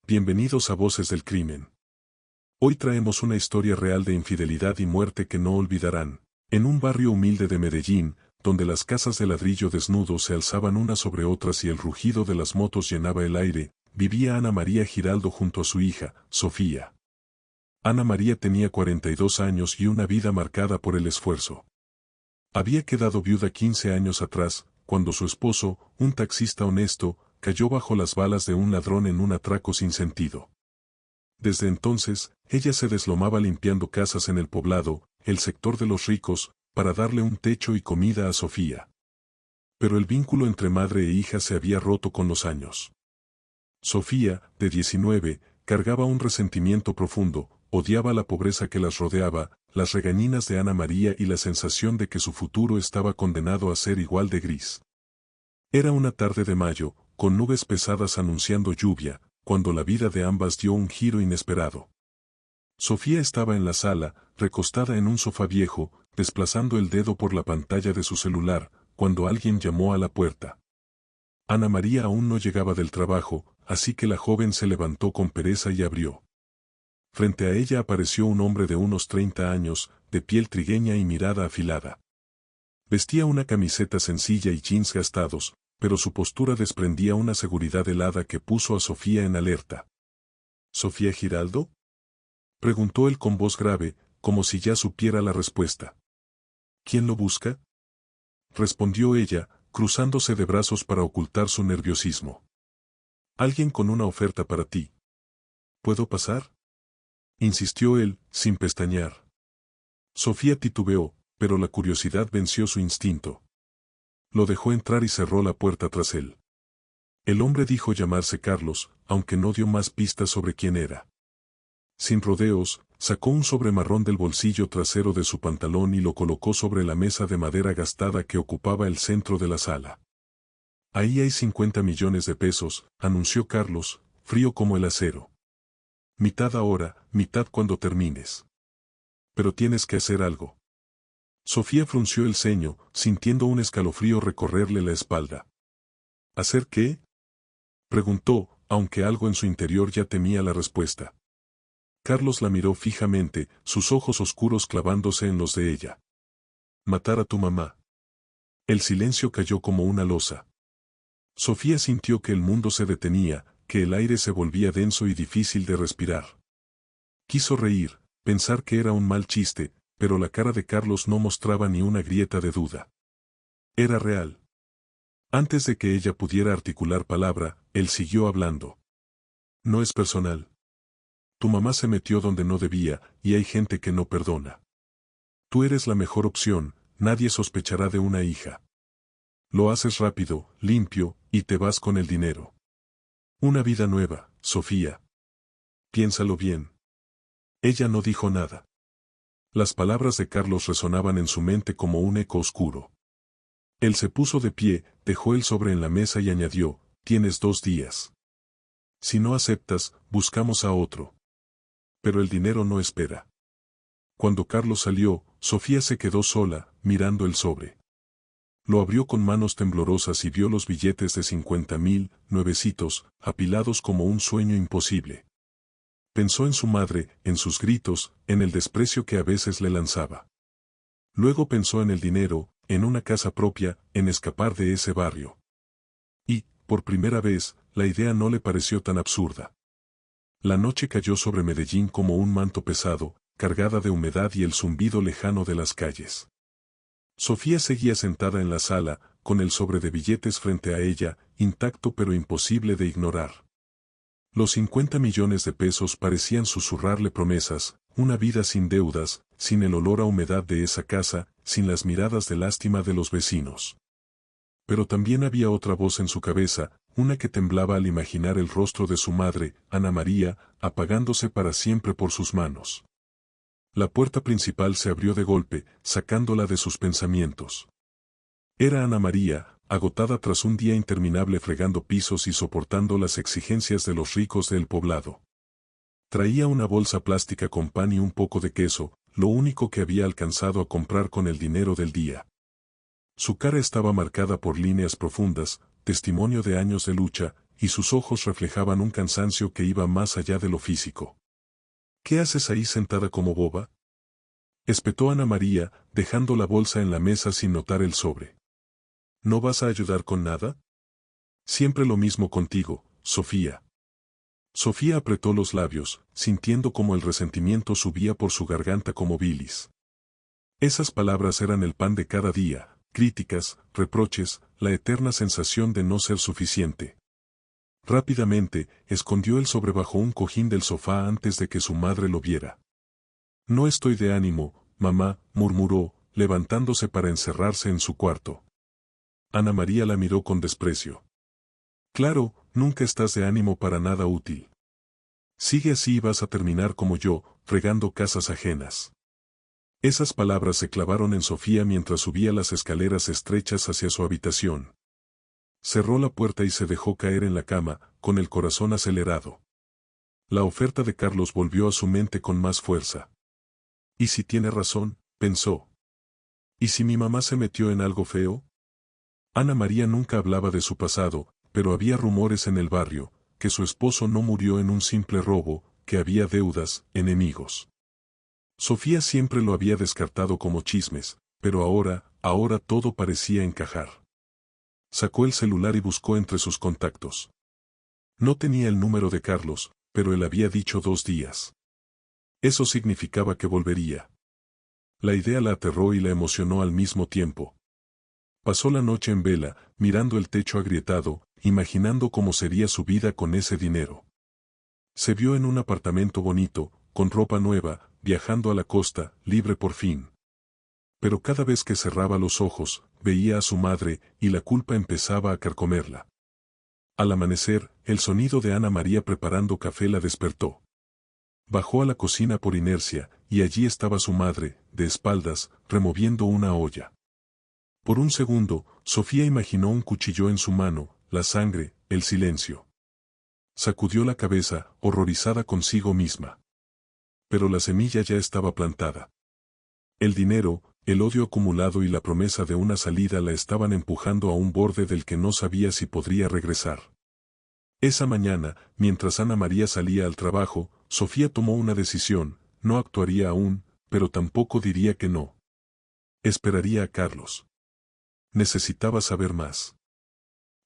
Bienvenidos a Voces del Crimen. Hoy traemos una historia real de infidelidad y muerte que no olvidarán. En un barrio humilde de Medellín, donde las casas de ladrillo desnudos se alzaban unas sobre otras y el rugido de las motos llenaba el aire, vivía Ana María Giraldo junto a su hija, Sofía. Ana María tenía 42 años y una vida marcada por el esfuerzo. Había quedado viuda 15 años atrás, cuando su esposo, un taxista honesto, cayó bajo las balas de un ladrón en un atraco sin sentido. Desde entonces, ella se deslomaba limpiando casas en el poblado, el sector de los ricos, para darle un techo y comida a Sofía. Pero el vínculo entre madre e hija se había roto con los años. Sofía, de 19, cargaba un resentimiento profundo, odiaba la pobreza que las rodeaba, las regañinas de Ana María y la sensación de que su futuro estaba condenado a ser igual de gris. Era una tarde de mayo, con nubes pesadas anunciando lluvia, cuando la vida de ambas dio un giro inesperado. Sofía estaba en la sala, recostada en un sofá viejo, desplazando el dedo por la pantalla de su celular, cuando alguien llamó a la puerta. Ana María aún no llegaba del trabajo, así que la joven se levantó con pereza y abrió. Frente a ella apareció un hombre de unos 30 años, de piel trigueña y mirada afilada. Vestía una camiseta sencilla y jeans gastados, pero su postura desprendía una seguridad helada que puso a Sofía en alerta. ¿Sofía Giraldo?, preguntó él con voz grave, como si ya supiera la respuesta. ¿Quién lo busca?, respondió ella, cruzándose de brazos para ocultar su nerviosismo. Alguien con una oferta para ti. ¿Puedo pasar?, insistió él, sin pestañear. Sofía titubeó, pero la curiosidad venció su instinto. Lo dejó entrar y cerró la puerta tras él. El hombre dijo llamarse Carlos, aunque no dio más pistas sobre quién era. Sin rodeos, sacó un sobre marrón del bolsillo trasero de su pantalón y lo colocó sobre la mesa de madera gastada que ocupaba el centro de la sala. Ahí hay 50 millones de pesos, anunció Carlos, frío como el acero. Mitad ahora, mitad cuando termines. Pero tienes que hacer algo. Sofía frunció el ceño, sintiendo un escalofrío recorrerle la espalda. ¿Hacer qué?, preguntó, aunque algo en su interior ya temía la respuesta. Carlos la miró fijamente, sus ojos oscuros clavándose en los de ella. Matar a tu mamá. El silencio cayó como una losa. Sofía sintió que el mundo se detenía, que el aire se volvía denso y difícil de respirar. Quiso reír, pensar que era un mal chiste, pero la cara de Carlos no mostraba ni una grieta de duda. Era real. Antes de que ella pudiera articular palabra, él siguió hablando. No es personal. Tu mamá se metió donde no debía, y hay gente que no perdona. Tú eres la mejor opción, nadie sospechará de una hija. Lo haces rápido, limpio, y te vas con el dinero. Una vida nueva, Sofía. Piénsalo bien. Ella no dijo nada. Las palabras de Carlos resonaban en su mente como un eco oscuro. Él se puso de pie, dejó el sobre en la mesa y añadió, tienes 2 días. Si no aceptas, buscamos a otro. Pero el dinero no espera. Cuando Carlos salió, Sofía se quedó sola, mirando el sobre. Lo abrió con manos temblorosas y vio los billetes de 50.000, nuevecitos, apilados como un sueño imposible. Pensó en su madre, en sus gritos, en el desprecio que a veces le lanzaba. Luego pensó en el dinero, en una casa propia, en escapar de ese barrio. Y, por primera vez, la idea no le pareció tan absurda. La noche cayó sobre Medellín como un manto pesado, cargada de humedad y el zumbido lejano de las calles. Sofía seguía sentada en la sala, con el sobre de billetes frente a ella, intacto pero imposible de ignorar. Los 50 millones de pesos parecían susurrarle promesas, una vida sin deudas, sin el olor a humedad de esa casa, sin las miradas de lástima de los vecinos. Pero también había otra voz en su cabeza, una que temblaba al imaginar el rostro de su madre, Ana María, apagándose para siempre por sus manos. La puerta principal se abrió de golpe, sacándola de sus pensamientos. Era Ana María, agotada tras un día interminable fregando pisos y soportando las exigencias de los ricos del poblado. Traía una bolsa plástica con pan y un poco de queso, lo único que había alcanzado a comprar con el dinero del día. Su cara estaba marcada por líneas profundas, testimonio de años de lucha, y sus ojos reflejaban un cansancio que iba más allá de lo físico. ¿Qué haces ahí sentada como boba?, espetó Ana María, dejando la bolsa en la mesa sin notar el sobre. ¿No vas a ayudar con nada? Siempre lo mismo contigo, Sofía. Sofía apretó los labios, sintiendo como el resentimiento subía por su garganta como bilis. Esas palabras eran el pan de cada día, críticas, reproches, la eterna sensación de no ser suficiente. Rápidamente, escondió el sobre bajo un cojín del sofá antes de que su madre lo viera. No estoy de ánimo, mamá, murmuró, levantándose para encerrarse en su cuarto. Ana María la miró con desprecio. Claro, nunca estás de ánimo para nada útil. Sigue así y vas a terminar como yo, fregando casas ajenas. Esas palabras se clavaron en Sofía mientras subía las escaleras estrechas hacia su habitación. Cerró la puerta y se dejó caer en la cama, con el corazón acelerado. La oferta de Carlos volvió a su mente con más fuerza. ¿Y si tiene razón?, pensó. ¿Y si mi mamá se metió en algo feo? Ana María nunca hablaba de su pasado, pero había rumores en el barrio, que su esposo no murió en un simple robo, que había deudas, enemigos. Sofía siempre lo había descartado como chismes, pero ahora todo parecía encajar. Sacó el celular y buscó entre sus contactos. No tenía el número de Carlos, pero él había dicho 2 días. Eso significaba que volvería. La idea la aterró y la emocionó al mismo tiempo. Pasó la noche en vela, mirando el techo agrietado, imaginando cómo sería su vida con ese dinero. Se vio en un apartamento bonito, con ropa nueva, viajando a la costa, libre por fin. Pero cada vez que cerraba los ojos, veía a su madre, y la culpa empezaba a carcomerla. Al amanecer, el sonido de Ana María preparando café la despertó. Bajó a la cocina por inercia, y allí estaba su madre, de espaldas, removiendo una olla. Por un segundo, Sofía imaginó un cuchillo en su mano, la sangre, el silencio. Sacudió la cabeza, horrorizada consigo misma. Pero la semilla ya estaba plantada. El dinero, el odio acumulado y la promesa de una salida la estaban empujando a un borde del que no sabía si podría regresar. Esa mañana, mientras Ana María salía al trabajo, Sofía tomó una decisión: no actuaría aún, pero tampoco diría que no. Esperaría a Carlos. Necesitaba saber más.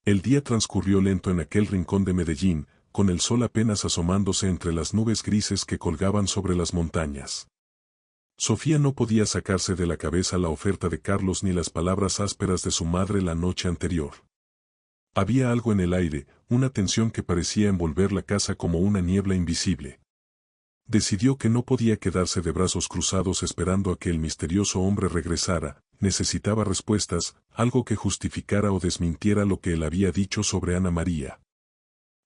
El día transcurrió lento en aquel rincón de Medellín, con el sol apenas asomándose entre las nubes grises que colgaban sobre las montañas. Sofía no podía sacarse de la cabeza la oferta de Carlos ni las palabras ásperas de su madre la noche anterior. Había algo en el aire, una tensión que parecía envolver la casa como una niebla invisible. Decidió que no podía quedarse de brazos cruzados esperando a que el misterioso hombre regresara. Necesitaba respuestas, algo que justificara o desmintiera lo que él había dicho sobre Ana María.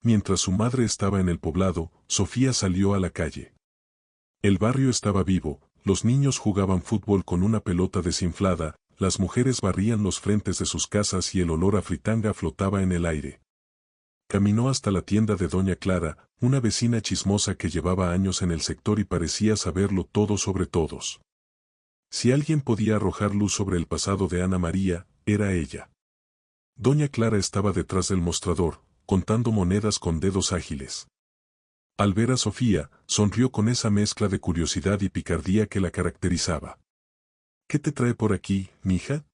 Mientras su madre estaba en el poblado, Sofía salió a la calle. El barrio estaba vivo, los niños jugaban fútbol con una pelota desinflada, las mujeres barrían los frentes de sus casas y el olor a fritanga flotaba en el aire. Caminó hasta la tienda de Doña Clara, una vecina chismosa que llevaba años en el sector y parecía saberlo todo sobre todos. Si alguien podía arrojar luz sobre el pasado de Ana María, era ella. Doña Clara estaba detrás del mostrador, contando monedas con dedos ágiles. Al ver a Sofía, sonrió con esa mezcla de curiosidad y picardía que la caracterizaba. ¿Qué te trae por aquí, mija?,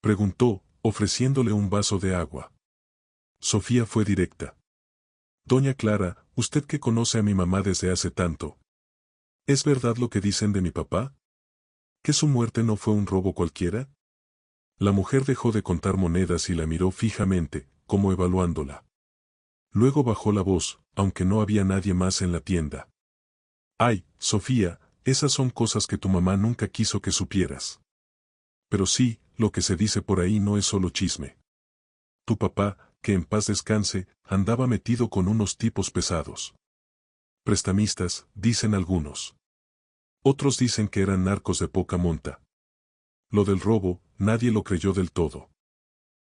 preguntó, ofreciéndole un vaso de agua. Sofía fue directa. Doña Clara, usted que conoce a mi mamá desde hace tanto. ¿Es verdad lo que dicen de mi papá? ¿Que su muerte no fue un robo cualquiera? La mujer dejó de contar monedas y la miró fijamente, como evaluándola. Luego bajó la voz, aunque no había nadie más en la tienda. Ay, Sofía, esas son cosas que tu mamá nunca quiso que supieras. Pero sí, lo que se dice por ahí no es solo chisme. Tu papá, que en paz descanse, andaba metido con unos tipos pesados. Prestamistas, dicen algunos. Otros dicen que eran narcos de poca monta. Lo del robo, nadie lo creyó del todo.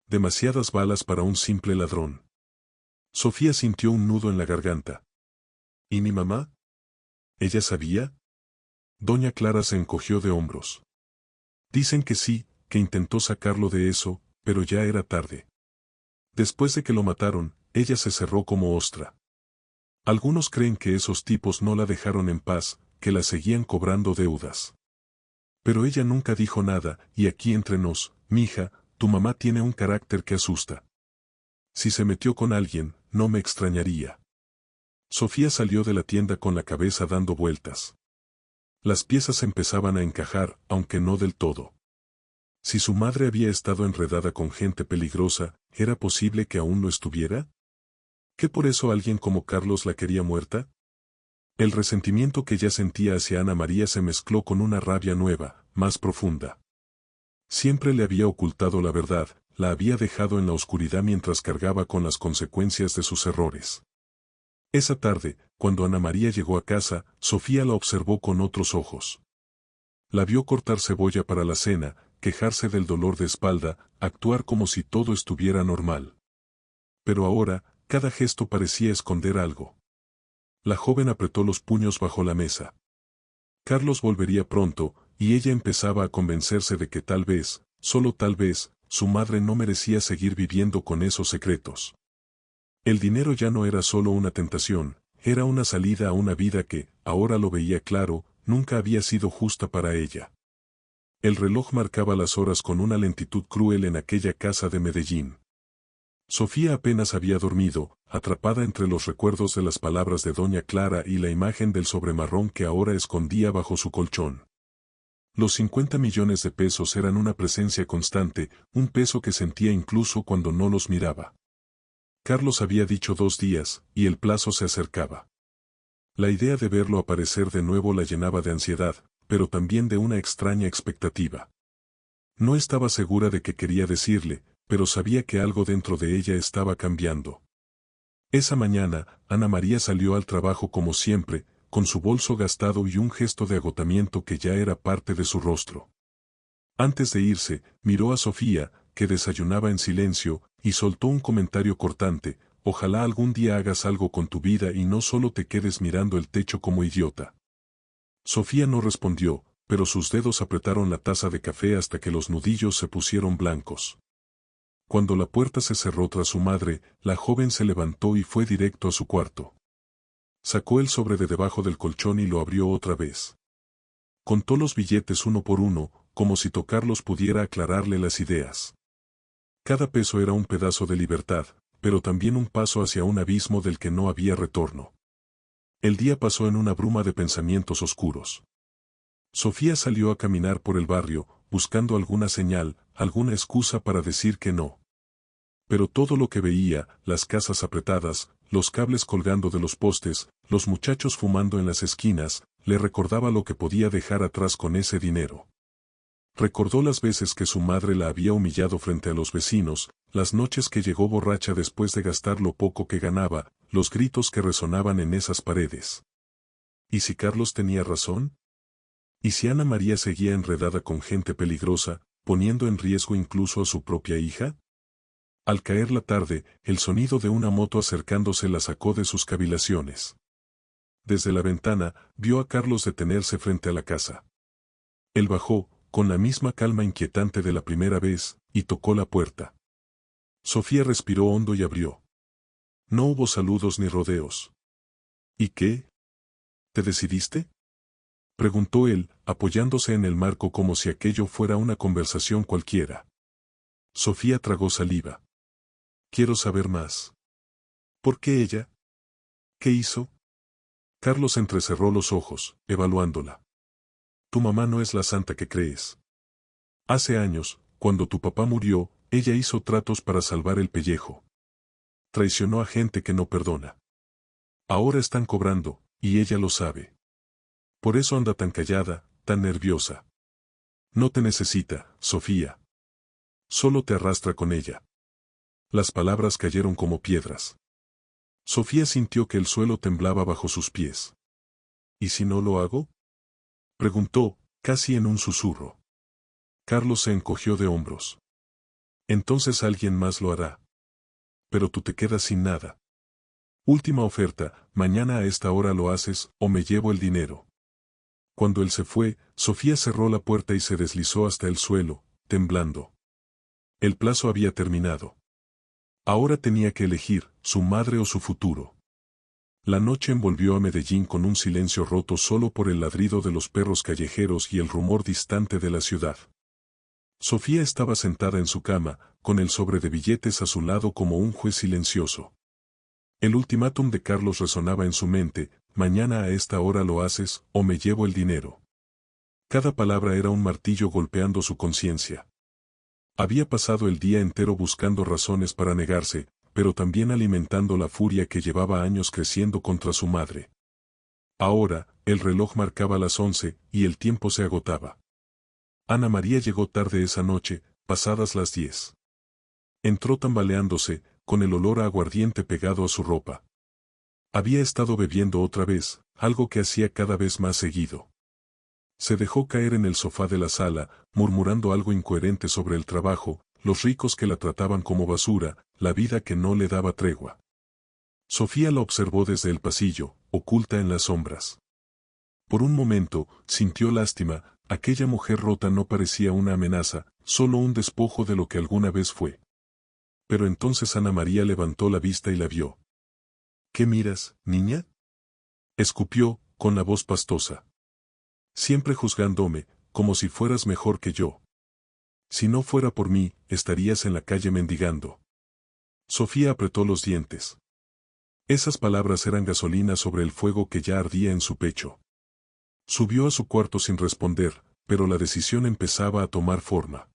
Demasiadas balas para un simple ladrón. Sofía sintió un nudo en la garganta. ¿Y mi mamá? ¿Ella sabía? Doña Clara se encogió de hombros. Dicen que sí, que intentó sacarlo de eso, pero ya era tarde. Después de que lo mataron, ella se cerró como ostra. Algunos creen que esos tipos no la dejaron en paz, que la seguían cobrando deudas. Pero ella nunca dijo nada, y aquí entre nos, mija, tu mamá tiene un carácter que asusta. Si se metió con alguien, no me extrañaría. Sofía salió de la tienda con la cabeza dando vueltas. Las piezas empezaban a encajar, aunque no del todo. Si su madre había estado enredada con gente peligrosa, ¿era posible que aún lo estuviera? ¿Que por eso alguien como Carlos la quería muerta? El resentimiento que ya sentía hacia Ana María se mezcló con una rabia nueva, más profunda. Siempre le había ocultado la verdad, la había dejado en la oscuridad mientras cargaba con las consecuencias de sus errores. Esa tarde, cuando Ana María llegó a casa, Sofía la observó con otros ojos. La vio cortar cebolla para la cena, quejarse del dolor de espalda, actuar como si todo estuviera normal. Pero ahora, cada gesto parecía esconder algo. La joven apretó los puños bajo la mesa. Carlos volvería pronto, y ella empezaba a convencerse de que tal vez, solo tal vez, su madre no merecía seguir viviendo con esos secretos. El dinero ya no era solo una tentación, era una salida a una vida que, ahora lo veía claro, nunca había sido justa para ella. El reloj marcaba las horas con una lentitud cruel en aquella casa de Medellín. Sofía apenas había dormido, atrapada entre los recuerdos de las palabras de doña Clara y la imagen del sobremarrón que ahora escondía bajo su colchón. Los 50 millones de pesos eran una presencia constante, un peso que sentía incluso cuando no los miraba. Carlos había dicho 2 días, y el plazo se acercaba. La idea de verlo aparecer de nuevo la llenaba de ansiedad, pero también de una extraña expectativa. No estaba segura de qué quería decirle, pero sabía que algo dentro de ella estaba cambiando. Esa mañana, Ana María salió al trabajo como siempre, con su bolso gastado y un gesto de agotamiento que ya era parte de su rostro. Antes de irse, miró a Sofía, que desayunaba en silencio, y soltó un comentario cortante: ojalá algún día hagas algo con tu vida y no solo te quedes mirando el techo como idiota. Sofía no respondió, pero sus dedos apretaron la taza de café hasta que los nudillos se pusieron blancos. Cuando la puerta se cerró tras su madre, la joven se levantó y fue directo a su cuarto. Sacó el sobre de debajo del colchón y lo abrió otra vez. Contó los billetes uno por uno, como si tocarlos pudiera aclararle las ideas. Cada peso era un pedazo de libertad, pero también un paso hacia un abismo del que no había retorno. El día pasó en una bruma de pensamientos oscuros. Sofía salió a caminar por el barrio, buscando alguna señal, alguna excusa para decir que no. Pero todo lo que veía, las casas apretadas, los cables colgando de los postes, los muchachos fumando en las esquinas, le recordaba lo que podía dejar atrás con ese dinero. Recordó las veces que su madre la había humillado frente a los vecinos, las noches que llegó borracha después de gastar lo poco que ganaba, los gritos que resonaban en esas paredes. ¿Y si Carlos tenía razón? ¿Y si Ana María seguía enredada con gente peligrosa, poniendo en riesgo incluso a su propia hija? Al caer la tarde, el sonido de una moto acercándose la sacó de sus cavilaciones. Desde la ventana, vio a Carlos detenerse frente a la casa. Él bajó, con la misma calma inquietante de la primera vez, y tocó la puerta. Sofía respiró hondo y abrió. No hubo saludos ni rodeos. ¿Y qué? ¿Te decidiste?, preguntó él, apoyándose en el marco como si aquello fuera una conversación cualquiera. Sofía tragó saliva. Quiero saber más. ¿Por qué ella? ¿Qué hizo? Carlos entrecerró los ojos, evaluándola. Tu mamá no es la santa que crees. Hace años, cuando tu papá murió, ella hizo tratos para salvar el pellejo. Traicionó a gente que no perdona. Ahora están cobrando, y ella lo sabe. Por eso anda tan callada, tan nerviosa. No te necesita, Sofía. Solo te arrastra con ella. Las palabras cayeron como piedras. Sofía sintió que el suelo temblaba bajo sus pies. ¿Y si no lo hago?, preguntó, casi en un susurro. Carlos se encogió de hombros. Entonces alguien más lo hará. Pero tú te quedas sin nada. Última oferta, mañana a esta hora lo haces, o me llevo el dinero. Cuando él se fue, Sofía cerró la puerta y se deslizó hasta el suelo, temblando. El plazo había terminado. Ahora tenía que elegir, su madre o su futuro. La noche envolvió a Medellín con un silencio roto solo por el ladrido de los perros callejeros y el rumor distante de la ciudad. Sofía estaba sentada en su cama, con el sobre de billetes a su lado como un juez silencioso. El ultimátum de Carlos resonaba en su mente: mañana a esta hora lo haces, o me llevo el dinero. Cada palabra era un martillo golpeando su conciencia. Había pasado el día entero buscando razones para negarse, pero también alimentando la furia que llevaba años creciendo contra su madre. Ahora, el reloj marcaba las 11, y el tiempo se agotaba. Ana María llegó tarde esa noche, pasadas las 10. Entró tambaleándose, con el olor a aguardiente pegado a su ropa. Había estado bebiendo otra vez, algo que hacía cada vez más seguido. Se dejó caer en el sofá de la sala, murmurando algo incoherente sobre el trabajo, los ricos que la trataban como basura, la vida que no le daba tregua. Sofía la observó desde el pasillo, oculta en las sombras. Por un momento, sintió lástima. Aquella mujer rota no parecía una amenaza, solo un despojo de lo que alguna vez fue. Pero entonces Ana María levantó la vista y la vio. ¿Qué miras, niña?, escupió, con la voz pastosa. Siempre juzgándome, como si fueras mejor que yo. Si no fuera por mí, estarías en la calle mendigando. Sofía apretó los dientes. Esas palabras eran gasolina sobre el fuego que ya ardía en su pecho. Subió a su cuarto sin responder, pero la decisión empezaba a tomar forma.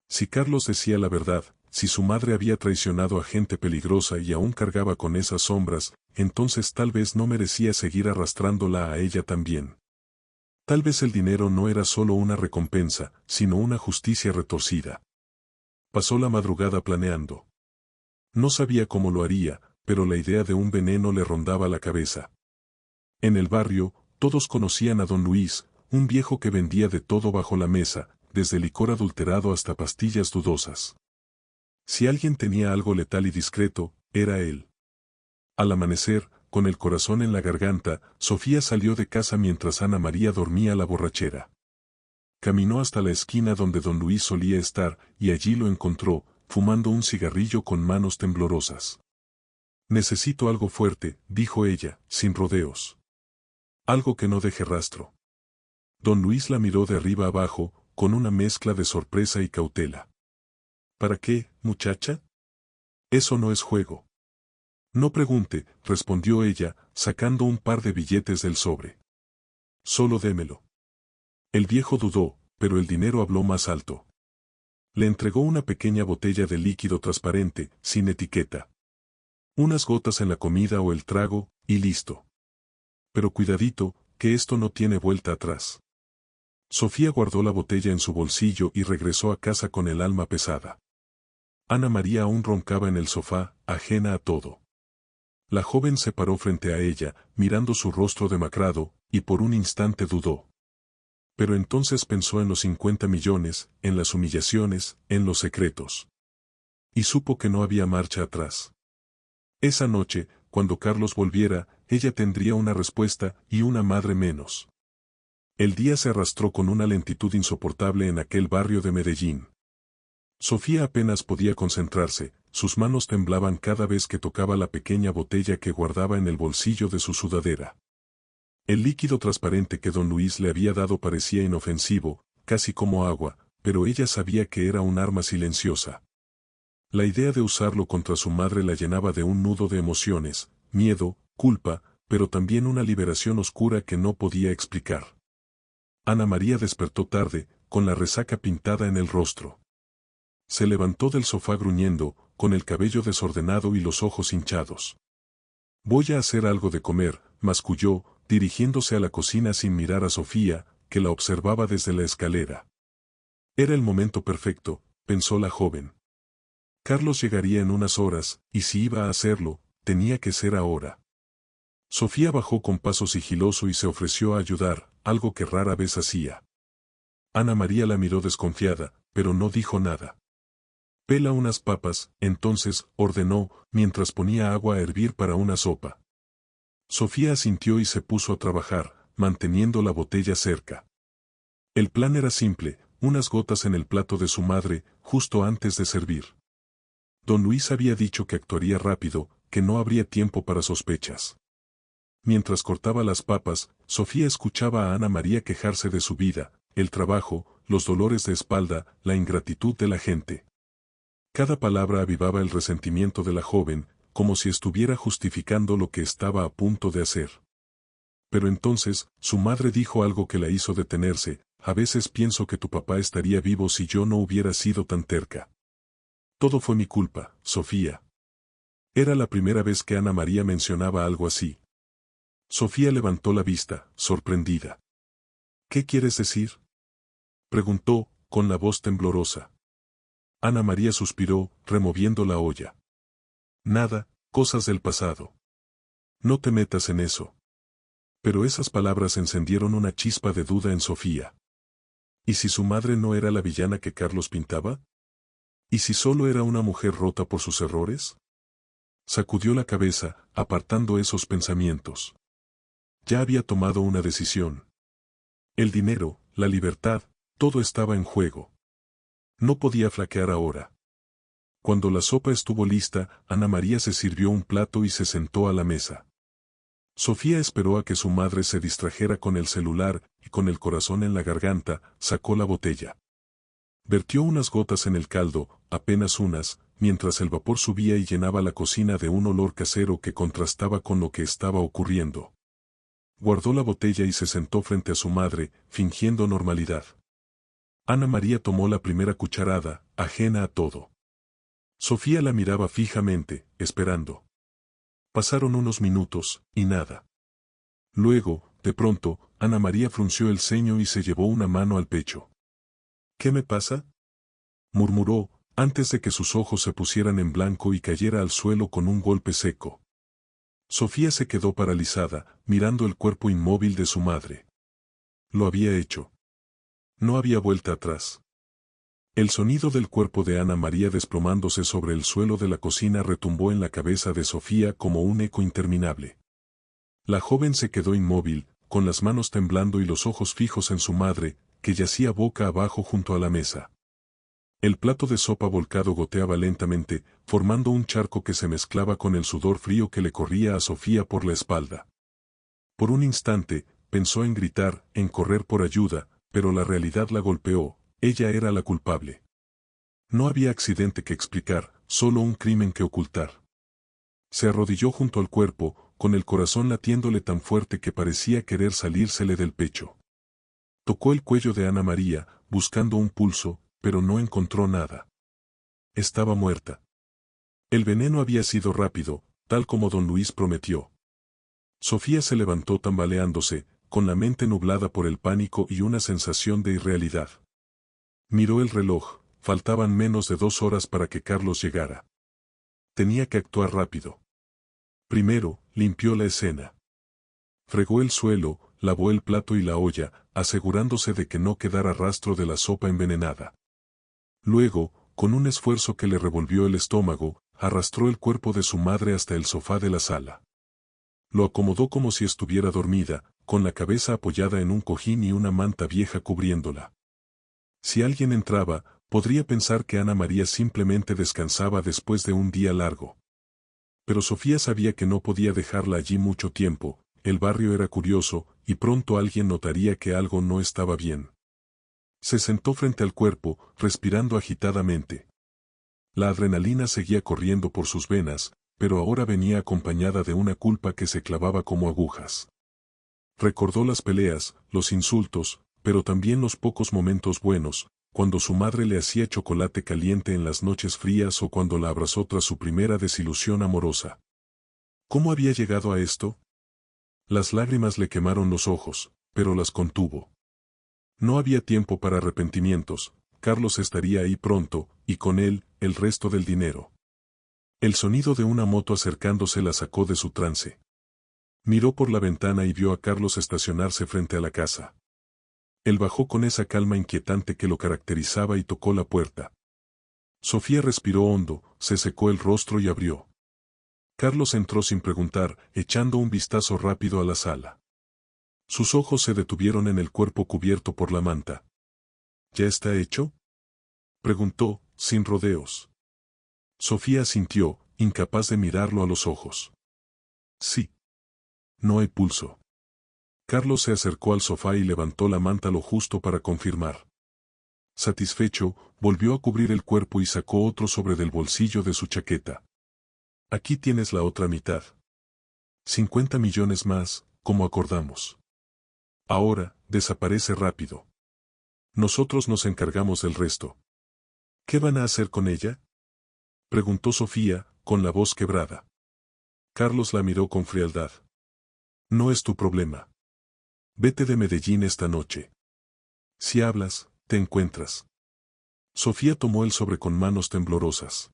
Si Carlos decía la verdad, si su madre había traicionado a gente peligrosa y aún cargaba con esas sombras, entonces tal vez no merecía seguir arrastrándola a ella también. Tal vez el dinero no era solo una recompensa, sino una justicia retorcida. Pasó la madrugada planeando. No sabía cómo lo haría, pero la idea de un veneno le rondaba la cabeza. En el barrio, todos conocían a don Luis, un viejo que vendía de todo bajo la mesa, desde licor adulterado hasta pastillas dudosas. Si alguien tenía algo letal y discreto, era él. Al amanecer, con el corazón en la garganta, Sofía salió de casa mientras Ana María dormía la borrachera. Caminó hasta la esquina donde don Luis solía estar, y allí lo encontró, fumando un cigarrillo con manos temblorosas. Necesito algo fuerte, dijo ella, sin rodeos. Algo que no deje rastro. Don Luis la miró de arriba abajo, con una mezcla de sorpresa y cautela. ¿Para qué, muchacha? Eso no es juego. No pregunte, respondió ella, sacando un par de billetes del sobre. Solo démelo. El viejo dudó, pero el dinero habló más alto. Le entregó una pequeña botella de líquido transparente, sin etiqueta. Unas gotas en la comida o el trago, y listo. Pero cuidadito, que esto no tiene vuelta atrás. Sofía guardó la botella en su bolsillo y regresó a casa con el alma pesada. Ana María aún roncaba en el sofá, ajena a todo. La joven se paró frente a ella, mirando su rostro demacrado, y por un instante dudó. Pero entonces pensó en los 50 millones, en las humillaciones, en los secretos. Y supo que no había marcha atrás. Esa noche, cuando Carlos volviera, ella tendría una respuesta y una madre menos. El día se arrastró con una lentitud insoportable en aquel barrio de Medellín. Sofía apenas podía concentrarse, sus manos temblaban cada vez que tocaba la pequeña botella que guardaba en el bolsillo de su sudadera. El líquido transparente que don Luis le había dado parecía inofensivo, casi como agua, pero ella sabía que era un arma silenciosa. La idea de usarlo contra su madre la llenaba de un nudo de emociones, miedo, culpa, pero también una liberación oscura que no podía explicar. Ana María despertó tarde, con la resaca pintada en el rostro. Se levantó del sofá gruñendo, con el cabello desordenado y los ojos hinchados. Voy a hacer algo de comer, masculló, dirigiéndose a la cocina sin mirar a Sofía, que la observaba desde la escalera. Era el momento perfecto, pensó la joven. Carlos llegaría en unas horas, y si iba a hacerlo, tenía que ser ahora. Sofía bajó con paso sigiloso y se ofreció a ayudar, algo que rara vez hacía. Ana María la miró desconfiada, pero no dijo nada. Pela unas papas, entonces, ordenó, mientras ponía agua a hervir para una sopa. Sofía asintió y se puso a trabajar, manteniendo la botella cerca. El plan era simple, unas gotas en el plato de su madre, justo antes de servir. Don Luis había dicho que actuaría rápido, que no habría tiempo para sospechas. Mientras cortaba las papas, Sofía escuchaba a Ana María quejarse de su vida, el trabajo, los dolores de espalda, la ingratitud de la gente. Cada palabra avivaba el resentimiento de la joven, como si estuviera justificando lo que estaba a punto de hacer. Pero entonces, su madre dijo algo que la hizo detenerse: a veces pienso que tu papá estaría vivo si yo no hubiera sido tan terca. Todo fue mi culpa, Sofía. Era la primera vez que Ana María mencionaba algo así. Sofía levantó la vista, sorprendida. ¿Qué quieres decir?, preguntó, con la voz temblorosa. Ana María suspiró, removiendo la olla. Nada, cosas del pasado. No te metas en eso. Pero esas palabras encendieron una chispa de duda en Sofía. ¿Y si su madre no era la villana que Carlos pintaba? ¿Y si solo era una mujer rota por sus errores? Sacudió la cabeza, apartando esos pensamientos. Ya había tomado una decisión. El dinero, la libertad, todo estaba en juego. No podía flaquear ahora. Cuando la sopa estuvo lista, Ana María se sirvió un plato y se sentó a la mesa. Sofía esperó a que su madre se distrajera con el celular, y con el corazón en la garganta, sacó la botella. Vertió unas gotas en el caldo, apenas unas, mientras el vapor subía y llenaba la cocina de un olor casero que contrastaba con lo que estaba ocurriendo. Guardó la botella y se sentó frente a su madre, fingiendo normalidad. Ana María tomó la primera cucharada, ajena a todo. Sofía la miraba fijamente, esperando. Pasaron unos minutos, y nada. Luego, de pronto, Ana María frunció el ceño y se llevó una mano al pecho. ¿Qué me pasa?, murmuró, antes de que sus ojos se pusieran en blanco y cayera al suelo con un golpe seco. Sofía se quedó paralizada, mirando el cuerpo inmóvil de su madre. Lo había hecho. No había vuelta atrás. El sonido del cuerpo de Ana María desplomándose sobre el suelo de la cocina retumbó en la cabeza de Sofía como un eco interminable. La joven se quedó inmóvil, con las manos temblando y los ojos fijos en su madre, que yacía boca abajo junto a la mesa. El plato de sopa volcado goteaba lentamente, formando un charco que se mezclaba con el sudor frío que le corría a Sofía por la espalda. Por un instante, pensó en gritar, en correr por ayuda, pero la realidad la golpeó: ella era la culpable. No había accidente que explicar, solo un crimen que ocultar. Se arrodilló junto al cuerpo, con el corazón latiéndole tan fuerte que parecía querer salírsele del pecho. Tocó el cuello de Ana María, buscando un pulso, pero no encontró nada. Estaba muerta. El veneno había sido rápido, tal como don Luis prometió. Sofía se levantó tambaleándose, con la mente nublada por el pánico y una sensación de irrealidad. Miró el reloj, faltaban menos de 2 horas para que Carlos llegara. Tenía que actuar rápido. Primero, limpió la escena. Fregó el suelo, lavó el plato y la olla, asegurándose de que no quedara rastro de la sopa envenenada. Luego, con un esfuerzo que le revolvió el estómago, arrastró el cuerpo de su madre hasta el sofá de la sala. Lo acomodó como si estuviera dormida, con la cabeza apoyada en un cojín y una manta vieja cubriéndola. Si alguien entraba, podría pensar que Ana María simplemente descansaba después de un día largo. Pero Sofía sabía que no podía dejarla allí mucho tiempo. El barrio era curioso, y pronto alguien notaría que algo no estaba bien. Se sentó frente al cuerpo, respirando agitadamente. La adrenalina seguía corriendo por sus venas, pero ahora venía acompañada de una culpa que se clavaba como agujas. Recordó las peleas, los insultos, pero también los pocos momentos buenos, cuando su madre le hacía chocolate caliente en las noches frías o cuando la abrazó tras su primera desilusión amorosa. ¿Cómo había llegado a esto? Las lágrimas le quemaron los ojos, pero las contuvo. No había tiempo para arrepentimientos. Carlos estaría ahí pronto, y con él, el resto del dinero. El sonido de una moto acercándose la sacó de su trance. Miró por la ventana y vio a Carlos estacionarse frente a la casa. Él bajó con esa calma inquietante que lo caracterizaba y tocó la puerta. Sofía respiró hondo, se secó el rostro y abrió. Carlos entró sin preguntar, echando un vistazo rápido a la sala. Sus ojos se detuvieron en el cuerpo cubierto por la manta. ¿Ya está hecho?, preguntó, sin rodeos. Sofía asintió, incapaz de mirarlo a los ojos. Sí. No hay pulso. Carlos se acercó al sofá y levantó la manta lo justo para confirmar. Satisfecho, volvió a cubrir el cuerpo y sacó otro sobre del bolsillo de su chaqueta. Aquí tienes la otra mitad. 50 millones más, como acordamos. Ahora, desaparece rápido. Nosotros nos encargamos del resto. ¿Qué van a hacer con ella? Preguntó Sofía, con la voz quebrada. Carlos la miró con frialdad. No es tu problema. Vete de Medellín esta noche. Si hablas, te encuentras. Sofía tomó el sobre con manos temblorosas.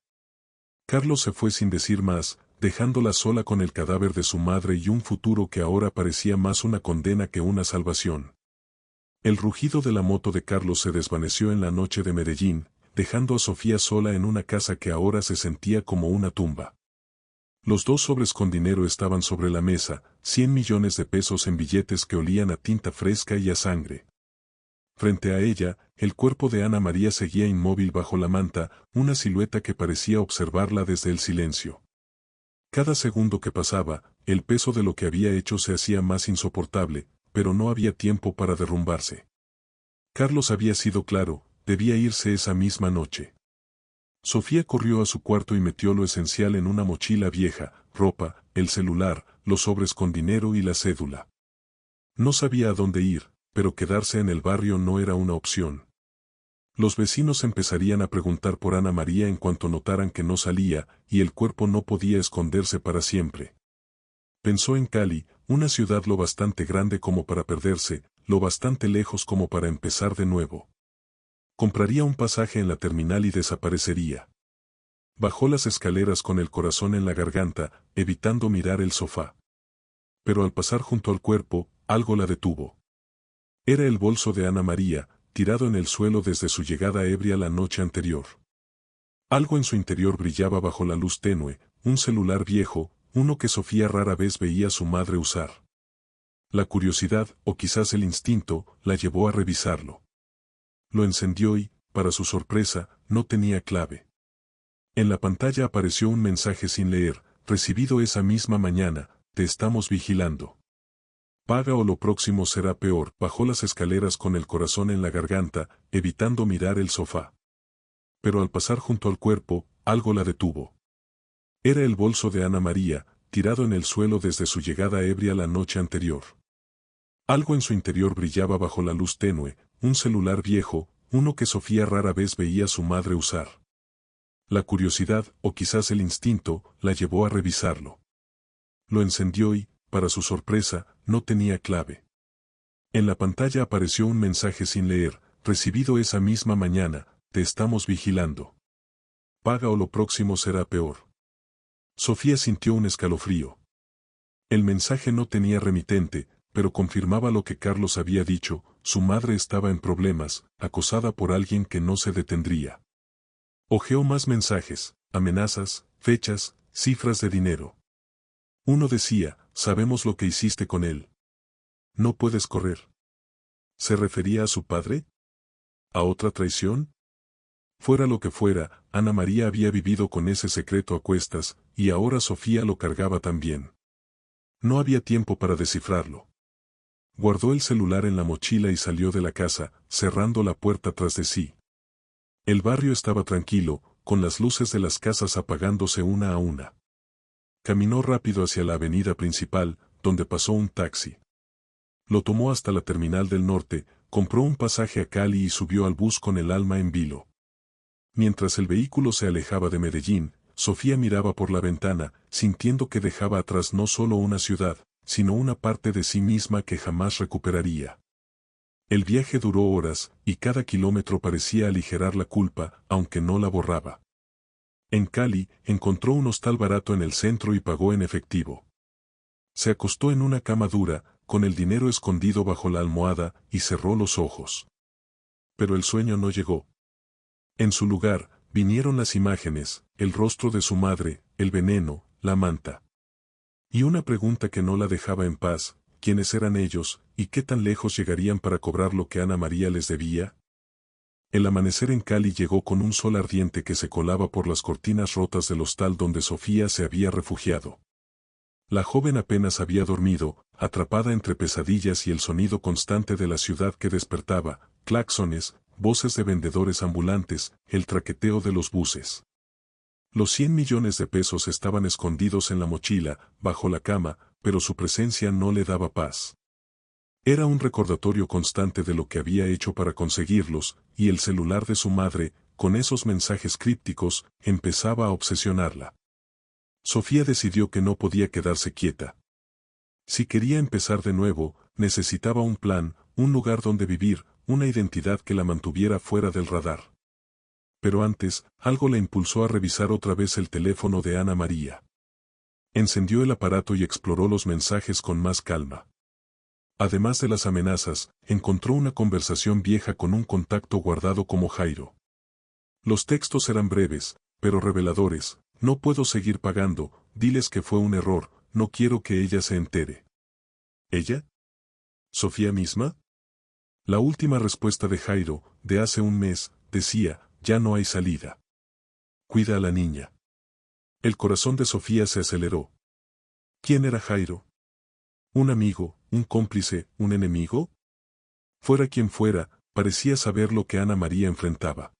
Carlos se fue sin decir más, dejándola sola con el cadáver de su madre y un futuro que ahora parecía más una condena que una salvación. El rugido de la moto de Carlos se desvaneció en la noche de Medellín, dejando a Sofía sola en una casa que ahora se sentía como una tumba. Los 2 sobres con dinero estaban sobre la mesa, 100 millones de pesos en billetes que olían a tinta fresca y a sangre. Frente a ella, el cuerpo de Ana María seguía inmóvil bajo la manta, una silueta que parecía observarla desde el silencio. Cada segundo que pasaba, el peso de lo que había hecho se hacía más insoportable, pero no había tiempo para derrumbarse. Carlos había sido claro, debía irse esa misma noche. Sofía corrió a su cuarto y metió lo esencial en una mochila vieja, ropa, el celular, los sobres con dinero y la cédula. No sabía a dónde ir, pero quedarse en el barrio no era una opción. Los vecinos empezarían a preguntar por Ana María en cuanto notaran que no salía, y el cuerpo no podía esconderse para siempre. Pensó en Cali, una ciudad lo bastante grande como para perderse, lo bastante lejos como para empezar de nuevo. Compraría un pasaje en la terminal y desaparecería. Bajó las escaleras con el corazón en la garganta, evitando mirar el sofá. Pero al pasar junto al cuerpo, algo la detuvo. Era el bolso de Ana María, tirado en el suelo desde su llegada ebria la noche anterior. Algo en su interior brillaba bajo la luz tenue, un celular viejo, uno que Sofía rara vez veía a su madre usar. La curiosidad, o quizás el instinto, la llevó a revisarlo. Lo encendió y, para su sorpresa, no tenía clave. En la pantalla apareció un mensaje sin leer, recibido esa misma mañana: te estamos vigilando. Paga o lo próximo será peor. Bajó las escaleras con el corazón en la garganta, evitando mirar el sofá. Pero al pasar junto al cuerpo, algo la detuvo. Era el bolso de Ana María, tirado en el suelo desde su llegada ebria la noche anterior. Algo en su interior brillaba bajo la luz tenue, un celular viejo, uno que Sofía rara vez veía a su madre usar. La curiosidad, o quizás el instinto, la llevó a revisarlo. Lo encendió y, para su sorpresa, no tenía clave. En la pantalla apareció un mensaje sin leer, recibido esa misma mañana: te estamos vigilando. Paga o lo próximo será peor. Sofía sintió un escalofrío. El mensaje no tenía remitente, pero confirmaba lo que Carlos había dicho: su madre estaba en problemas, acosada por alguien que no se detendría. Hojeó más mensajes, amenazas, fechas, cifras de dinero. Uno decía: sabemos lo que hiciste con él. No puedes correr. ¿Se refería a su padre? ¿A otra traición? Fuera lo que fuera, Ana María había vivido con ese secreto a cuestas, y ahora Sofía lo cargaba también. No había tiempo para descifrarlo. Guardó el celular en la mochila y salió de la casa, cerrando la puerta tras de sí. El barrio estaba tranquilo, con las luces de las casas apagándose una a una. Caminó rápido hacia la avenida principal, donde pasó un taxi. Lo tomó hasta la terminal del norte, compró un pasaje a Cali y subió al bus con el alma en vilo. Mientras el vehículo se alejaba de Medellín, Sofía miraba por la ventana, sintiendo que dejaba atrás no solo una ciudad, sino una parte de sí misma que jamás recuperaría. El viaje duró horas, y cada kilómetro parecía aligerar la culpa, aunque no la borraba. En Cali, encontró un hostal barato en el centro y pagó en efectivo. Se acostó en una cama dura, con el dinero escondido bajo la almohada, y cerró los ojos. Pero el sueño no llegó. En su lugar, vinieron las imágenes, el rostro de su madre, el veneno, la manta. Y una pregunta que no la dejaba en paz: ¿quiénes eran ellos, y qué tan lejos llegarían para cobrar lo que Ana María les debía? El amanecer en Cali llegó con un sol ardiente que se colaba por las cortinas rotas del hostal donde Sofía se había refugiado. La joven apenas había dormido, atrapada entre pesadillas y el sonido constante de la ciudad que despertaba, claxones, voces de vendedores ambulantes, el traqueteo de los buses. Los 100 millones de pesos estaban escondidos en la mochila, bajo la cama, pero su presencia no le daba paz. Era un recordatorio constante de lo que había hecho para conseguirlos, y el celular de su madre, con esos mensajes crípticos, empezaba a obsesionarla. Sofía decidió que no podía quedarse quieta. Si quería empezar de nuevo, necesitaba un plan, un lugar donde vivir, una identidad que la mantuviera fuera del radar. Pero antes, algo la impulsó a revisar otra vez el teléfono de Ana María. Encendió el aparato y exploró los mensajes con más calma. Además de las amenazas, encontró una conversación vieja con un contacto guardado como Jairo. Los textos eran breves, pero reveladores. No puedo seguir pagando, diles que fue un error, no quiero que ella se entere. ¿Ella? ¿Sofía misma? La última respuesta de Jairo, de hace un mes, decía, ya no hay salida. Cuida a la niña. El corazón de Sofía se aceleró. ¿Quién era Jairo? ¿Un amigo, un cómplice, un enemigo? Fuera quien fuera, parecía saber lo que Ana María enfrentaba.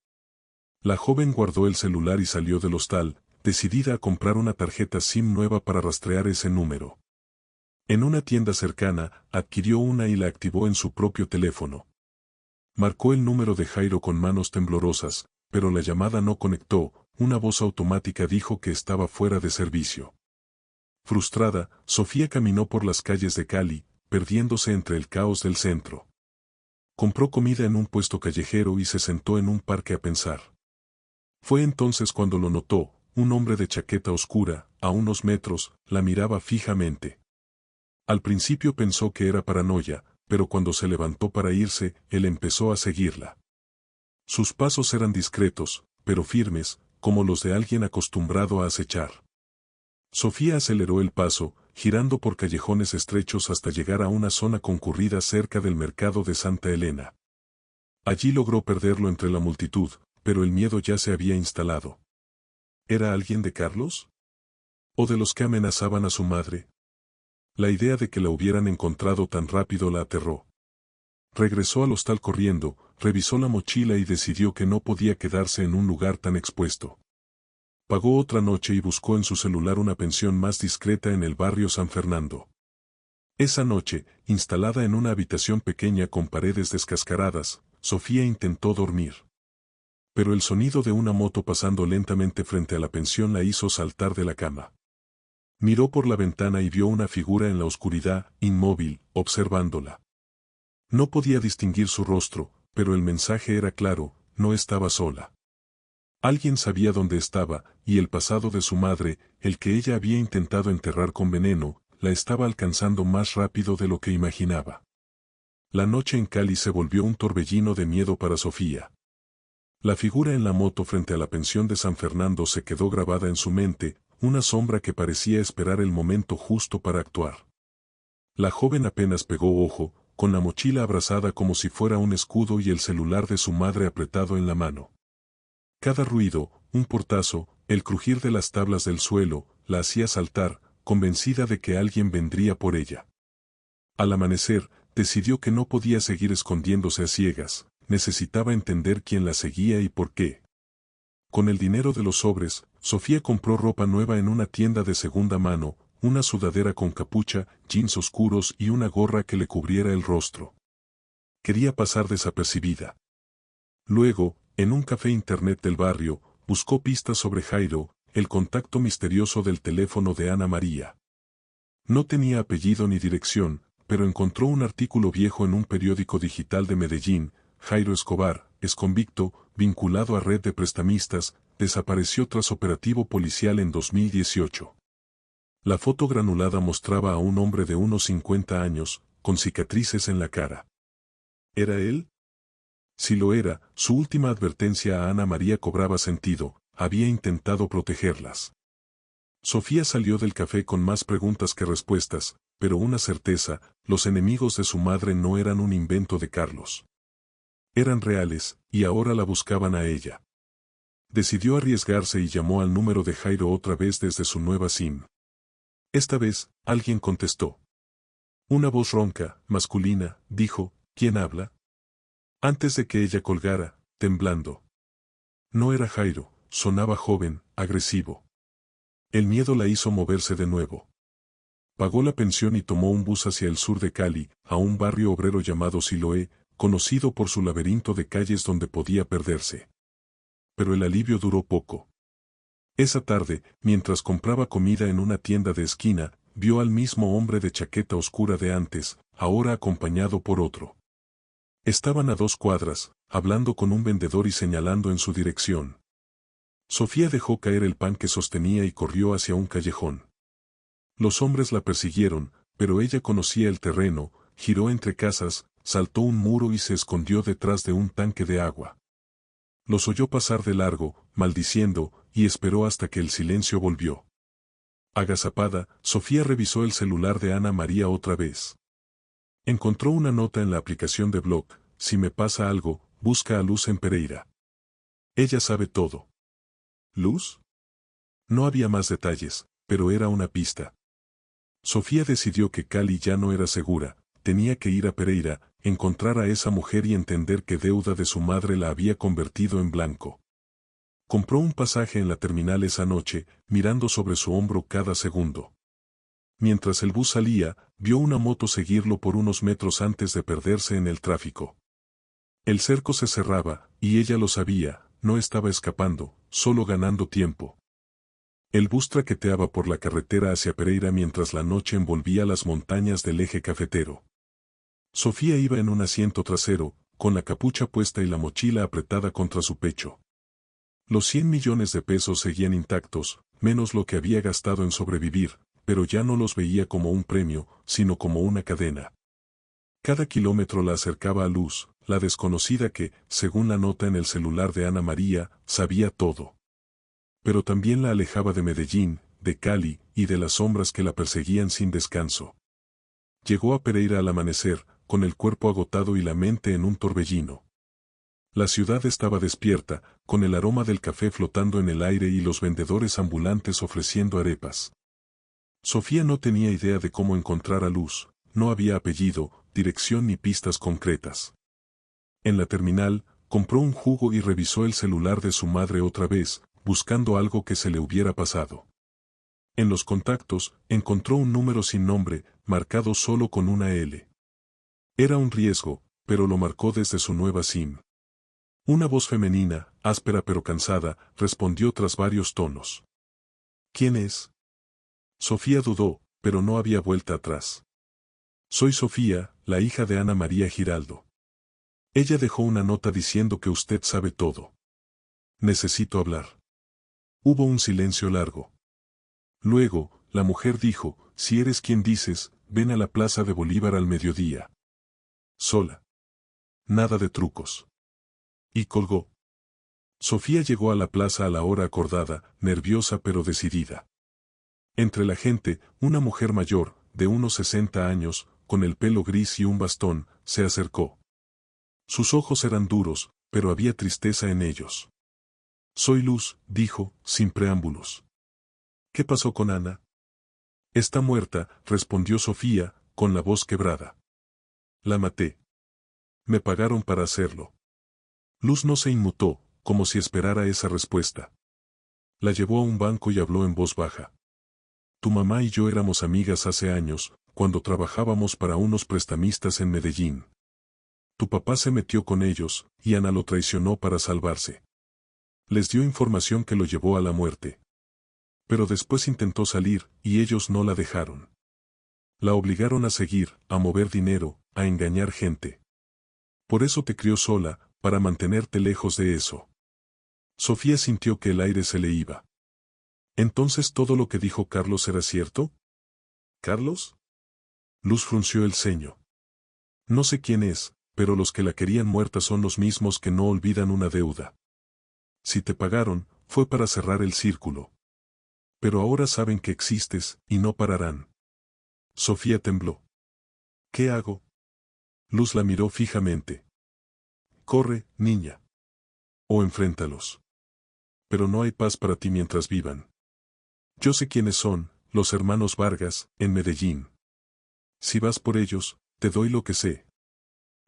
La joven guardó el celular y salió del hostal, decidida a comprar una tarjeta SIM nueva para rastrear ese número. En una tienda cercana, adquirió una y la activó en su propio teléfono. Marcó el número de Jairo con manos temblorosas, pero la llamada no conectó, una voz automática dijo que estaba fuera de servicio. Frustrada, Sofía caminó por las calles de Cali, perdiéndose entre el caos del centro. Compró comida en un puesto callejero y se sentó en un parque a pensar. Fue entonces cuando lo notó, un hombre de chaqueta oscura, a unos metros, la miraba fijamente. Al principio pensó que era paranoia, pero cuando se levantó para irse, él empezó a seguirla. Sus pasos eran discretos, pero firmes, como los de alguien acostumbrado a acechar. Sofía aceleró el paso, girando por callejones estrechos hasta llegar a una zona concurrida cerca del mercado de Santa Elena. Allí logró perderlo entre la multitud, pero el miedo ya se había instalado. ¿Era alguien de Carlos? ¿O de los que amenazaban a su madre? La idea de que la hubieran encontrado tan rápido la aterró. Regresó al hostal corriendo, revisó la mochila y decidió que no podía quedarse en un lugar tan expuesto. Pagó otra noche y buscó en su celular una pensión más discreta en el barrio San Fernando. Esa noche, instalada en una habitación pequeña con paredes descascaradas, Sofía intentó dormir. Pero el sonido de una moto pasando lentamente frente a la pensión la hizo saltar de la cama. Miró por la ventana y vio una figura en la oscuridad, inmóvil, observándola. No podía distinguir su rostro, pero el mensaje era claro, no estaba sola. Alguien sabía dónde estaba, y el pasado de su madre, el que ella había intentado enterrar con veneno, la estaba alcanzando más rápido de lo que imaginaba. La noche en Cali se volvió un torbellino de miedo para Sofía. La figura en la moto frente a la pensión de San Fernando se quedó grabada en su mente, una sombra que parecía esperar el momento justo para actuar. La joven apenas pegó ojo, con la mochila abrazada como si fuera un escudo y el celular de su madre apretado en la mano. Cada ruido, un portazo, el crujir de las tablas del suelo, la hacía saltar, convencida de que alguien vendría por ella. Al amanecer, decidió que no podía seguir escondiéndose a ciegas, necesitaba entender quién la seguía y por qué. Con el dinero de los sobres, Sofía compró ropa nueva en una tienda de segunda mano, una sudadera con capucha, jeans oscuros y una gorra que le cubriera el rostro. Quería pasar desapercibida. Luego, en un café internet del barrio, buscó pistas sobre Jairo, el contacto misterioso del teléfono de Ana María. No tenía apellido ni dirección, pero encontró un artículo viejo en un periódico digital de Medellín. Jairo Escobar, exconvicto, vinculado a red de prestamistas, desapareció tras operativo policial en 2018. La foto granulada mostraba a un hombre de unos 50 años, con cicatrices en la cara. ¿Era él? Si lo era, su última advertencia a Ana María cobraba sentido, había intentado protegerlas. Sofía salió del café con más preguntas que respuestas, pero una certeza, los enemigos de su madre no eran un invento de Carlos. Eran reales, y ahora la buscaban a ella. Decidió arriesgarse y llamó al número de Jairo otra vez desde su nueva SIM. Esta vez, alguien contestó. Una voz ronca, masculina, dijo, ¿quién habla? Antes de que ella colgara, temblando. No era Jairo, sonaba joven, agresivo. El miedo la hizo moverse de nuevo. Pagó la pensión y tomó un bus hacia el sur de Cali, a un barrio obrero llamado Siloé, conocido por su laberinto de calles donde podía perderse. Pero el alivio duró poco. Esa tarde, mientras compraba comida en una tienda de esquina, vio al mismo hombre de chaqueta oscura de antes, ahora acompañado por otro. Estaban a 2 cuadras, hablando con un vendedor y señalando en su dirección. Sofía dejó caer el pan que sostenía y corrió hacia un callejón. Los hombres la persiguieron, pero ella conocía el terreno, giró entre casas, saltó un muro y se escondió detrás de un tanque de agua. Los oyó pasar de largo, maldiciendo, y esperó hasta que el silencio volvió. Agazapada, Sofía revisó el celular de Ana María otra vez. Encontró una nota en la aplicación de blog: si me pasa algo, busca a Luz en Pereira. Ella sabe todo. ¿Luz? No había más detalles, pero era una pista. Sofía decidió que Cali ya no era segura, tenía que ir a Pereira, encontrar a esa mujer y entender qué deuda de su madre la había convertido en blanco. Compró un pasaje en la terminal esa noche, mirando sobre su hombro cada segundo. Mientras el bus salía, vio una moto seguirlo por unos metros antes de perderse en el tráfico. El cerco se cerraba, y ella lo sabía, no estaba escapando, solo ganando tiempo. El bus traqueteaba por la carretera hacia Pereira mientras la noche envolvía las montañas del eje cafetero. Sofía iba en un asiento trasero, con la capucha puesta y la mochila apretada contra su pecho. Los 100 millones de pesos seguían intactos, menos lo que había gastado en sobrevivir, pero ya no los veía como un premio, sino como una cadena. Cada kilómetro la acercaba a Luz, la desconocida que, según la nota en el celular de Ana María, sabía todo. Pero también la alejaba de Medellín, de Cali, y de las sombras que la perseguían sin descanso. Llegó a Pereira al amanecer, con el cuerpo agotado y la mente en un torbellino. La ciudad estaba despierta, con el aroma del café flotando en el aire y los vendedores ambulantes ofreciendo arepas. Sofía no tenía idea de cómo encontrar a Luz, no había apellido, dirección ni pistas concretas. En la terminal, compró un jugo y revisó el celular de su madre otra vez, buscando algo que se le hubiera pasado. En los contactos, encontró un número sin nombre, marcado solo con una L. Era un riesgo, pero lo marcó desde su nueva SIM. Una voz femenina, áspera pero cansada, respondió tras varios tonos. ¿Quién es? Sofía dudó, pero no había vuelta atrás. Soy Sofía, la hija de Ana María Giraldo. Ella dejó una nota diciendo que usted sabe todo. Necesito hablar. Hubo un silencio largo. Luego, la mujer dijo, si eres quien dices, ven a la Plaza de Bolívar al mediodía. Sola. Nada de trucos. Y colgó. Sofía llegó a la plaza a la hora acordada, nerviosa pero decidida. Entre la gente, una mujer mayor, de unos 60 años, con el pelo gris y un bastón, se acercó. Sus ojos eran duros, pero había tristeza en ellos. Soy Luz, dijo, sin preámbulos. ¿Qué pasó con Ana? Está muerta, respondió Sofía, con la voz quebrada. La maté. Me pagaron para hacerlo. Luz no se inmutó, como si esperara esa respuesta. La llevó a un banco y habló en voz baja. Tu mamá y yo éramos amigas hace años, cuando trabajábamos para unos prestamistas en Medellín. Tu papá se metió con ellos, y Ana lo traicionó para salvarse. Les dio información que lo llevó a la muerte. Pero después intentó salir, y ellos no la dejaron. La obligaron a seguir, a mover dinero, a engañar gente. Por eso te crió sola, para mantenerte lejos de eso. Sofía sintió que el aire se le iba. ¿Entonces todo lo que dijo Carlos era cierto? ¿Carlos? Luz frunció el ceño. No sé quién es, pero los que la querían muerta son los mismos que no olvidan una deuda. Si te pagaron, fue para cerrar el círculo. Pero ahora saben que existes, y no pararán. Sofía tembló. ¿Qué hago? Luz la miró fijamente. corre, niña. O enfréntalos. Pero no hay paz para ti mientras vivan. Yo sé quiénes son, los hermanos Vargas, en Medellín. Si vas por ellos, te doy lo que sé.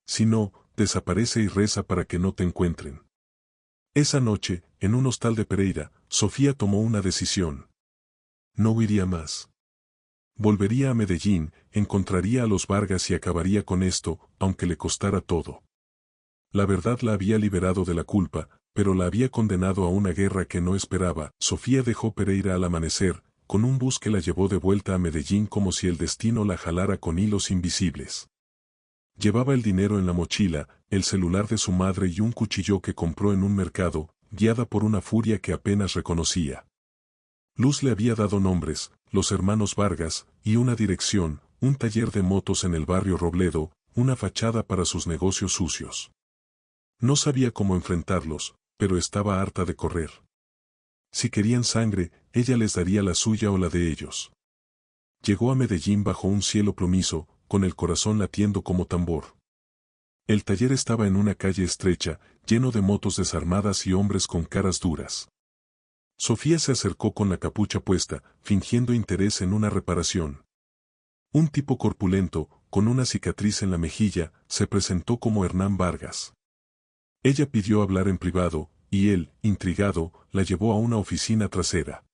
Si no, desaparece y reza para que no te encuentren. Esa noche, en un hostal de Pereira, Sofía tomó una decisión. No huiría más. Volvería a Medellín, encontraría a los Vargas y acabaría con esto, aunque le costara todo. La verdad la había liberado de la culpa, pero la había condenado a una guerra que no esperaba. Sofía dejó Pereira al amanecer, con un bus que la llevó de vuelta a Medellín como si el destino la jalara con hilos invisibles. Llevaba el dinero en la mochila, el celular de su madre y un cuchillo que compró en un mercado, guiada por una furia que apenas reconocía. Luz le había dado nombres, los hermanos Vargas, y una dirección, un taller de motos en el barrio Robledo, una fachada para sus negocios sucios. No sabía cómo enfrentarlos, pero estaba harta de correr. Si querían sangre, ella les daría la suya o la de ellos. Llegó a Medellín bajo un cielo plomizo, con el corazón latiendo como tambor. El taller estaba en una calle estrecha, lleno de motos desarmadas y hombres con caras duras. Sofía se acercó con la capucha puesta, fingiendo interés en una reparación. Un tipo corpulento, con una cicatriz en la mejilla, se presentó como Hernán Vargas. Ella pidió hablar en privado, y él, intrigado, la llevó a una oficina trasera.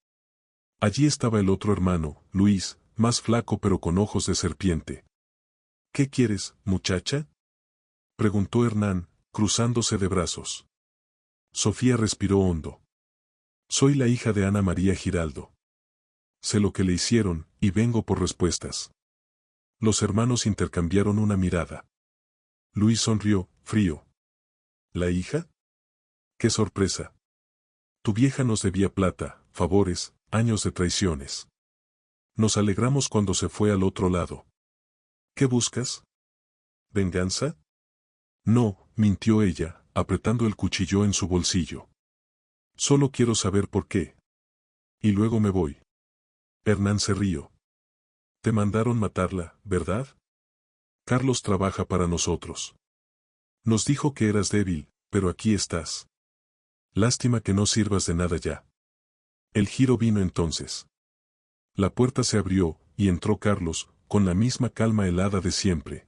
Allí estaba el otro hermano, Luis, más flaco pero con ojos de serpiente. ¿Qué quieres, muchacha?, preguntó Hernán, cruzándose de brazos. Sofía respiró hondo. Soy la hija de Ana María Giraldo. Sé lo que le hicieron, y vengo por respuestas. Los hermanos intercambiaron una mirada. Luis sonrió, frío. ¿La hija? ¡Qué sorpresa! Tu vieja nos debía plata, favores, años de traiciones. Nos alegramos cuando se fue al otro lado. ¿Qué buscas? ¿Venganza? No, mintió ella, apretando el cuchillo en su bolsillo. Solo quiero saber por qué. Y luego me voy. Hernán se rió. Te mandaron matarla, ¿verdad? Carlos trabaja para nosotros. Nos dijo que eras débil, pero aquí estás. Lástima que no sirvas de nada ya. El giro vino entonces. La puerta se abrió, y entró Carlos, con la misma calma helada de siempre.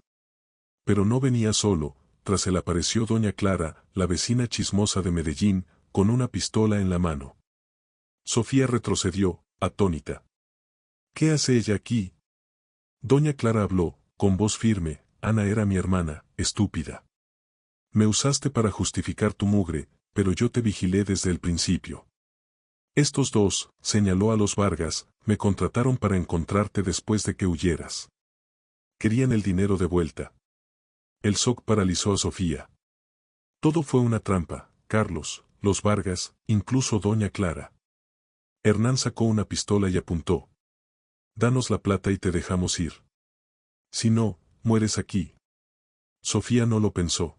Pero no venía solo, tras él apareció doña Clara, la vecina chismosa de Medellín, con una pistola en la mano. Sofía retrocedió, atónita. ¿Qué hace ella aquí? Doña Clara habló, con voz firme. Ana era mi hermana, estúpida. Me usaste para justificar tu mugre, pero yo te vigilé desde el principio. Estos dos, señaló a los Vargas, me contrataron para encontrarte después de que huyeras. Querían el dinero de vuelta. El shock paralizó a Sofía. Todo fue una trampa, Carlos, los Vargas, incluso doña Clara. Hernán sacó una pistola y apuntó. Danos la plata y te dejamos ir. Si no, mueres aquí. Sofía no lo pensó.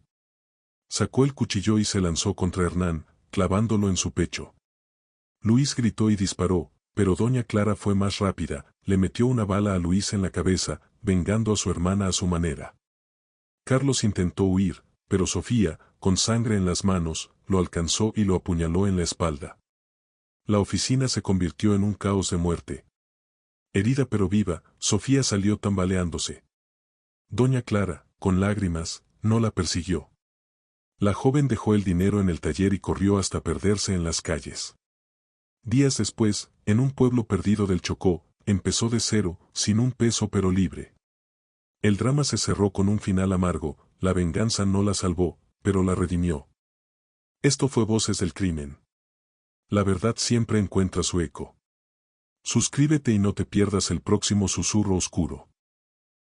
Sacó el cuchillo y se lanzó contra Hernán, clavándolo en su pecho. Luis gritó y disparó, pero doña Clara fue más rápida, le metió una bala a Luis en la cabeza, vengando a su hermana a su manera. Carlos intentó huir, pero Sofía, con sangre en las manos, lo alcanzó y lo apuñaló en la espalda. La oficina se convirtió en un caos de muerte. Herida pero viva, Sofía salió tambaleándose. Doña Clara, con lágrimas, no la persiguió. La joven dejó el dinero en el taller y corrió hasta perderse en las calles. Días después, en un pueblo perdido del Chocó, empezó de cero, sin un peso pero libre. El drama se cerró con un final amargo, la venganza no la salvó, pero la redimió. Esto fue Voces del Crimen. La verdad siempre encuentra su eco. Suscríbete y no te pierdas el próximo susurro oscuro.